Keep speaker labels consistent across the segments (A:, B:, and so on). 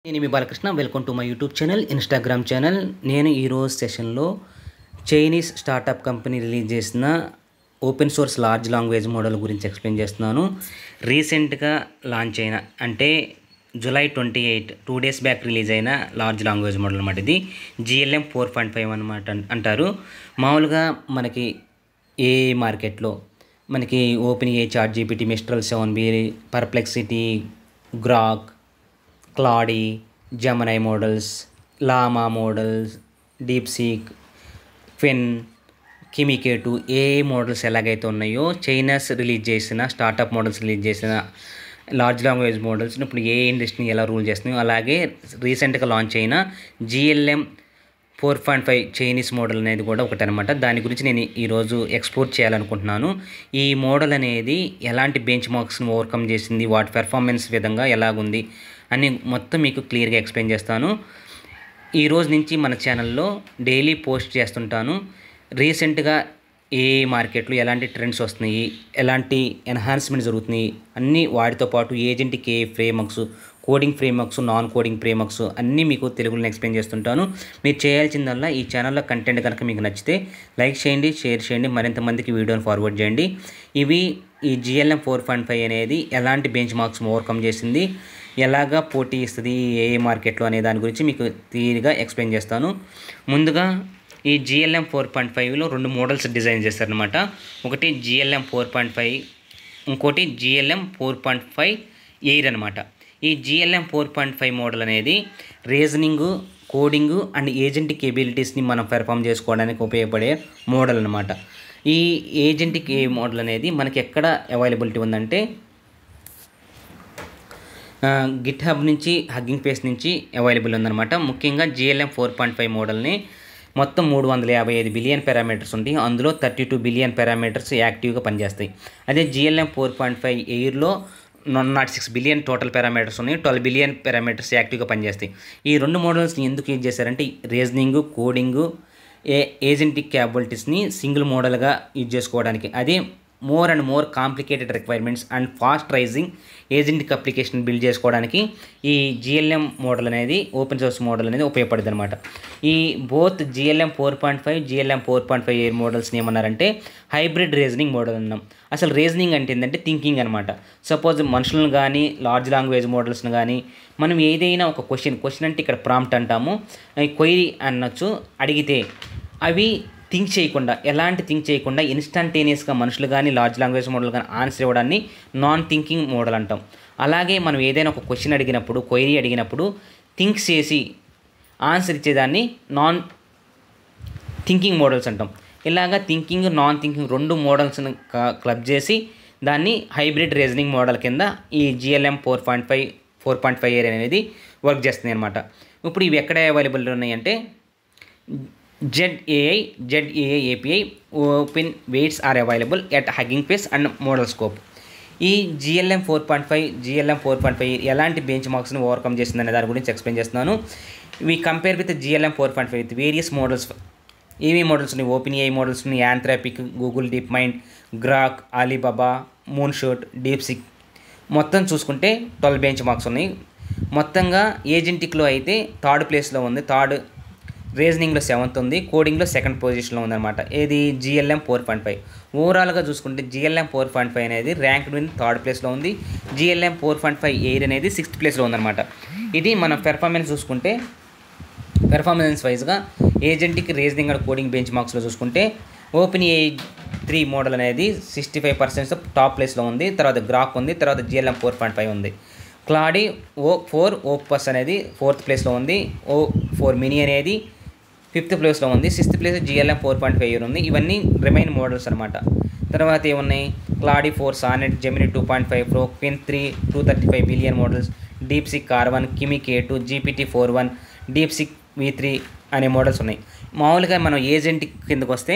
A: నేను మీ Balakrishna. Welcome to my YouTube channel, Instagram channel. నేను ఈరోజు సెషన్లో చైనీస్ స్టార్టప్ కంపెనీ రిలీజ్ చేసిన open source large language model గురించి ఎక్స్ప్లెయిన్ చేస్తున్నాను. రీసెంట్గా లాంచ్ అయిన అంటే జూలై 28 2 days బ్యాక్ రిలీజ్ అయిన లార్జ్ లాంగ్వేజ్ మోడల్ అనమాట. ఇది GLM 4.5 అనమాట అంటారు. మామూలుగా మనకి ఏ మార్కెట్లో మనకి OpenAI, ChatGPT, Mistral 7B, Perplexity, Grok, Claude, Gemini models, Llama models, DeepSeek, Qwen, కిమికే2 ఏ మోడల్స్ ఎలాగైతే ఉన్నాయో చైనాస్ రిలీజ్ చేసిన స్టార్టప్ మోడల్స్ రిలీజ్ చేసిన లార్జ్ లాంగ్వేజ్ మోడల్స్ ఇప్పుడు ఏ ఇండస్ట్రీని ఎలా రూల్ చేస్తున్నాయో అలాగే రీసెంట్గా లాంచ్ అయిన GLM 4.5 చైనీస్ మోడల్ అనేది కూడా ఒకటి అనమాట. దాని గురించి నేను ఈరోజు ఎక్స్ప్లోర్ చేయాలనుకుంటున్నాను. ఈ మోడల్ అనేది ఎలాంటి బెంచ్ మార్క్స్ని ఓవర్కమ్ చేసింది, వాటి పెర్ఫార్మెన్స్ విధంగా ఎలాగుంది అని మొత్తం మీకు క్లియర్గా ఎక్స్ప్లెయిన్ చేస్తాను. ఈ రోజు నుంచి మన ఛానల్లో డైలీ పోస్ట్ చేస్తుంటాను. రీసెంట్గా ఏ మార్కెట్లో ఎలాంటి ట్రెండ్స్ వస్తున్నాయి, ఎలాంటి ఎన్హాన్స్మెంట్ జరుగుతున్నాయి అన్నీ, వాటితో పాటు ఏజెంట్కి ఏ frameworks, coding frameworks, non coding frameworks అన్నీ మీకు తెలుగులో ఎక్స్ప్లెయిన్ చేస్తుంటాను. మీరు చేయాల్సిందల్లా ఈ ఛానల్లో కంటెంట్ కనుక మీకు నచ్చితే లైక్ చేయండి, షేర్ చేయండి, మరింత మందికి వీడియోని ఫార్వర్డ్ చేయండి. ఈ GLM 4.5 అనేది ఎలాంటి బెంచ్ మార్క్స్ ఓవర్కమ్ చేసింది, ఎలాగా పోటీ ఇస్తుంది ఏ మార్కెట్లో అనే దాని గురించి మీకు క్లియర్గా ఎక్స్ప్లెయిన్ చేస్తాను. ముందుగా ఈ GLM 4.5లో 2 మోడల్స్ డిజైన్ చేస్తారనమాట. ఒకటి GLM 4.5, ఇంకోటి GLM 4.5 ఎయిర్ అనమాట. ఈ GLM 4.5 మోడల్ అనేది రీజనింగ్, కోడింగ్ అండ్ ఏజెంట్ కేబిలిటీస్ని మనం పెర్ఫామ్ చేసుకోవడానికి ఉపయోగపడే మోడల్ అనమాట. ఈ ఏజెంటిక్ మోడల్ అనేది మనకి ఎక్కడ అవైలబిలిటీ ఉందంటే గిట్ హబ్ నుంచి, హగ్గింగ్ ఫేస్ నుంచి అవైలబుల్ ఉందన్నమాట. ముఖ్యంగా GLM 4.5 మోడల్ని మొత్తం 355 బిలియన్ పారామీటర్స్ ఉంటాయి. అందులో 32 బిలియన్ పారామీటర్స్ యాక్టివ్గా పనిచేస్తాయి. అదే GLM 4.5 ఎయిర్లో 106 బిలియన్ టోటల్ పారామీటర్స్ ఉన్నాయి. 12 బిలియన్ పారామీటర్స్ యాక్టివ్గా పనిచేస్తాయి. ఈ 2 మోడల్స్ని ఎందుకు యూజ్ చేశారంటే రీజనింగ్, కోడింగ్, ఏజెంటిక్ క్యాపబిలిటీస్ని సింగిల్ మోడల్గా యూజ్ చేసుకోవడానికి. అదే more and more complicated requirements and fast rising agentic application build చేసుకోవడానికి ఈ GLM మోడల్ అనేది, ఓపెన్ సోర్స్ మోడల్ అనేది ఉపయోగపడుతుంది అనమాట. ఈ బోత్ GLM 4.5, GLM 4.5 ఎయిర్ మోడల్స్ని ఏమన్నారంటే హైబ్రిడ్ రీజనింగ్ మోడల్ అన్నాం. అసలు రీజనింగ్ అంటే ఏంటంటే థింకింగ్ అనమాట. సపోజ్ మనుషులను కానీ లార్జ్ లాంగ్వేజ్ మోడల్స్ని కానీ మనం ఏదైనా ఒక క్వశ్చన్ అంటే ఇక్కడ ప్రాంప్ట్ అంటాము, క్వైరీ అనొచ్చు, అడిగితే అవి ఎలాంటి థింక్ చేయకుండా ఇన్స్టంటేనియస్గా మనుషులు కానీ లార్జ్ లాంగ్వేజ్ మోడల్ కానీ ఆన్సర్ ఇవ్వడాన్ని నాన్ థింకింగ్ మోడల్ అంటాం. అలాగే మనం ఏదైనా ఒక క్వశ్చన్ అడిగినప్పుడు, క్వైరీ అడిగినప్పుడు థింక్ చేసి ఆన్సర్ ఇచ్చేదాన్ని నాన్ థింకింగ్ మోడల్స్ అంటాం. ఇలాగా థింకింగ్, నాన్ థింకింగ్ 2 మోడల్స్ని క్లబ్ చేసి దాన్ని హైబ్రిడ్ రీజనింగ్ మోడల్ కింద ఈ GLM 4.5 ఎయిర్ అనేది వర్క్ చేస్తుంది అనమాట. ఇప్పుడు ఇవి ఎక్కడ అవైలబుల్ ఉన్నాయంటే ZAI API open weights are available at hugging face and model scope. ఈ GLM 4.5 ఎలాంటి బెంచ్ మార్క్స్ని ఓవర్కమ్ చేసిందనే దాని గురించి ఎక్స్ప్లెయిన్ చేస్తున్నాను. We compare with GLM 4.5 with various models. ఏవి మోడల్స్ ఉన్నాయి? OpenAI మోడల్స్ ఉన్నాయి, Anthropic, Google DeepMind, Grok, Alibaba, Moonshot, DeepSeek. మొత్తం చూసుకుంటే 12 బెంచ్ మార్క్స్ ఉన్నాయి. మొత్తంగా ఏజెంటిక్లో అయితే 3rd ప్లేస్లో ఉంది, రీజనింగ్లో 7th ఉంది, కోడింగ్లో 2nd పొజిషన్లో ఉందన్నమాట. ఏది GLM 4.5. ఓవరాల్గా చూసుకుంటే GLM 4.5 అనేది ర్యాంక్డ్ విన్ 3rd ప్లేస్లో ఉంది. GLM 4.5 ఎయిర్ అనేది 6th ప్లేస్లో ఉందన్నమాట. ఇది మనం పెర్ఫార్మెన్స్ చూసుకుంటే పెర్ఫార్మెన్స్ వైజ్గా ఏజెంటిక్, రీజనింగ్ అండ్ కోడింగ్ బెంచ్ మార్క్స్లో చూసుకుంటే OpenAI 3 మోడల్ అనేది 65% టాప్ ప్లేస్లో ఉంది. తర్వాత గ్రాక్ ఉంది, తర్వాత GLM 4.5 ఉంది. క్లాడీ O4 అనేది 4th ప్లేస్లో ఉంది. O4 మినీ అనేది 5th ప్లేస్లో ఉంది. 6th ప్లేస్ GLM 4.5 ఉంది. ఇవన్నీ రిమైన్ మోడల్స్ అనమాట. తర్వాత ఏమున్నాయి? క్లాడీ 4, సానెట్, జెమినీ 2.5 Pro, క్విన్ 3 235 billion models, DeepSeek R1, కిమికే2, GPT-4.1, DeepSeek V3 అనే మోడల్స్ ఉన్నాయి. మామూలుగా మనం ఏజెంట్ కిందకు వస్తే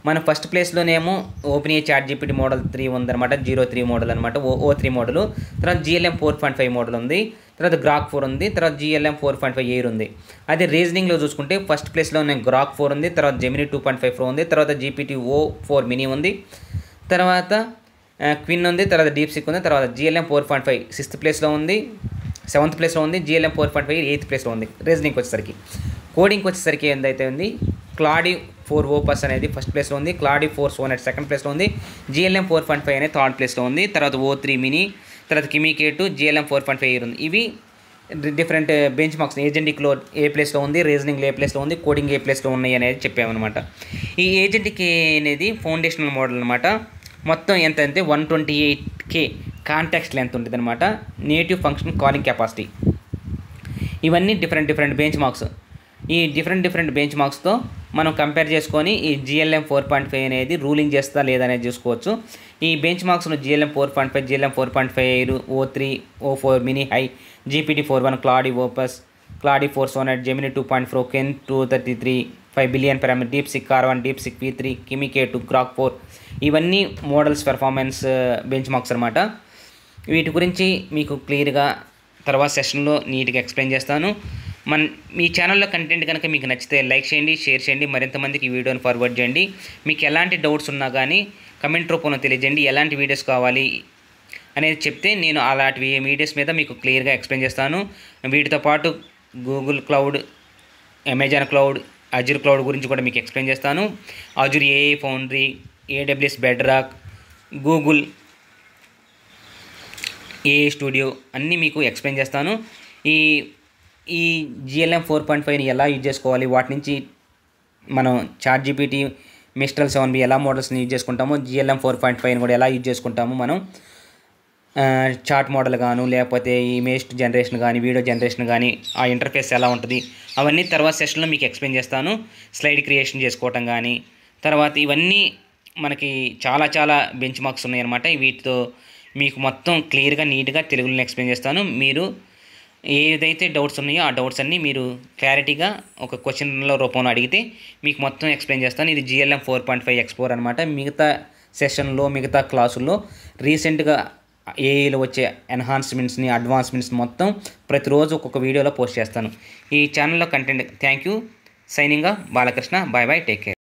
A: మన ఫస్ట్ ప్లేస్లోనేమో OpenAI ChatGPT మోడల్ 3 ఉందన్నమాట, 03 మోడల్ అనమాట, O3 మోడల్. తర్వాత GLM 4.5 మోడల్ ఉంది, తర్వాత గ్రాక్ 4 ఉంది, తర్వాత GLM 4.5 ఎయిర్ ఉంది. అదే రీజనింగ్లో చూసుకుంటే ఫస్ట్ ప్లేస్లో గ్రాక్ 4 ఉంది, తర్వాత జెమినీ 2.5 Pro ఉంది, తర్వాత GPT-O4 మినీ ఉంది, తర్వాత క్విన్ ఉంది, తర్వాత డీప్సీక్ ఉంది, తర్వాత GLM 4.5 6th ప్లేస్లో ఉంది. 7th ప్లేస్లో ఉంది. GLM 4.5 8th ప్లేస్లో ఉంది. రీజనింగ్కి వచ్చేసరికి, కోడింగ్కి వచ్చేసరికి ఏందైతే ఉంది, క్లాడీ 4 ఓపస్ అనేది ఫస్ట్ ప్లేస్లో ఉంది. క్లాడీ 4 సోనెట్ సెకండ్ ప్లేస్లో ఉంది. GLM 4.5 అనేది థర్డ్ ప్లేస్లో ఉంది. తర్వాత O3 మినీ, తర్వాత కిమీ K2, GLM 4.5 ఉంది. ఇవి డిఫరెంట్ బెంచ్ మార్క్స్. ఏజెంటిక్లో ఏ ప్లేస్లో ఉంది, రీజనింగ్లో ఏ ప్లేస్లో ఉంది, కోడింగ్ ఏ ప్లేస్లో ఉన్నాయి అనేది చెప్పామన్నమాట. ఈ ఏజెంటిక్ అనేది ఫౌండేషనల్ మోడల్ అనమాట. మొత్తం ఎంత అంటే 128K కాంటాక్ట్ లెంత్ ఉంటుంది అనమాట. నేటివ్ ఫంక్షన్ కాలింగ్ కెపాసిటీ, ఇవన్నీ డిఫరెంట్ బెంచ్ మార్క్స్. ఈ డిఫరెంట్ బెంచ్ మార్క్స్తో మనం కంపేర్ చేసుకొని ఈ GLM 4.5 అనేది రూలింగ్ చేస్తా లేదా అనేది చూసుకోవచ్చు. ఈ బెంచ్ మార్క్స్ను GLM 4.5, GLM 4.5, O3, O4 mini high, GPT-4.1, Claude Opus, Claude 4 Sonnet, Gemini 2.4, Qwen 233, 5 billion parameter, DeepSeek R1, DeepSeek V3, Kimi K2, Grok 4, ఇవన్నీ మోడల్స్ పెర్ఫార్మెన్స్ బెంచ్ మార్క్స్ అనమాట. వీటి గురించి మీకు క్లియర్గా తర్వాత సెషన్లో నీట్గా ఎక్స్ప్లెయిన్ చేస్తాను. మీ ఛానల్లో కంటెంట్ కనుక మీకు నచ్చితే లైక్ చేయండి, షేర్ చేయండి, మరింత మందికి ఈ వీడియోని ఫార్వర్డ్ చేయండి. మీకు ఎలాంటి డౌట్స్ ఉన్నా కానీ కమెంట్ రూపంలో తెలియజేయండి. ఎలాంటి వీడియోస్ కావాలి అనేది చెప్తే నేను అలాంటి వీడియోస్ మీద మీకు క్లియర్గా ఎక్స్ప్లెయిన్ చేస్తాను. వీటితో పాటు Google cloud, Amazon cloud, Azure cloud గురించి కూడా మీకు ఎక్స్ప్లెయిన్ చేస్తాను. Azure AI foundry, AWS Bedrock, Google AI studio అన్నీ మీకు ఎక్స్ప్లెయిన్ చేస్తాను. ఈ GLM 4.5ని ఎలా యూజ్ చేసుకోవాలి, వాటి నుంచి మనం ChatGPT, Mistral 7B ఎలా మోడల్స్ని యూజ్ చేసుకుంటామో, GLM 4.5ని కూడా ఎలా యూజ్ చేసుకుంటాము మనం, చార్ట్ మోడల్ గాను, లేకపోతే ఇమేజ్ జనరేషన్ కానీ, వీడియో జనరేషన్ కానీ, ఆ ఇంటర్ఫేస్ ఎలా ఉంటుంది, అవన్నీ తర్వాత సెషన్లో మీకు ఎక్స్ప్లెయిన్ చేస్తాను. స్లైడ్ క్రియేషన్ చేసుకోవటం కానీ, తర్వాత ఇవన్నీ మనకి చాలా బెంచ్ మార్క్స్ ఉన్నాయన్నమాట. వీటితో మీకు మొత్తం క్లియర్గా నీట్గా తెలుగులో ఎక్స్ప్లెయిన్ చేస్తాను. మీరు ఏదైతే డౌట్స్ ఉన్నాయో ఆ డౌట్స్ అన్నీ మీరు క్లారిటీగా ఒక క్వశ్చన్ల రూపంలో అడిగితే మీకు మొత్తం ఎక్స్ప్లెయిన్ చేస్తాను. ఇది GLM 4.5 X4 అనమాట. మిగతా సెషన్లో, మిగతా క్లాసుల్లో రీసెంట్గా AIలో వచ్చే ఎన్హాన్స్మెంట్స్ని, అడ్వాన్స్మెంట్స్ మొత్తం ప్రతిరోజు ఒక్కొక్క వీడియోలో పోస్ట్ చేస్తాను. ఈ ఛానల్లో content. Thank you. Signing off Balakrishna. Bye take care.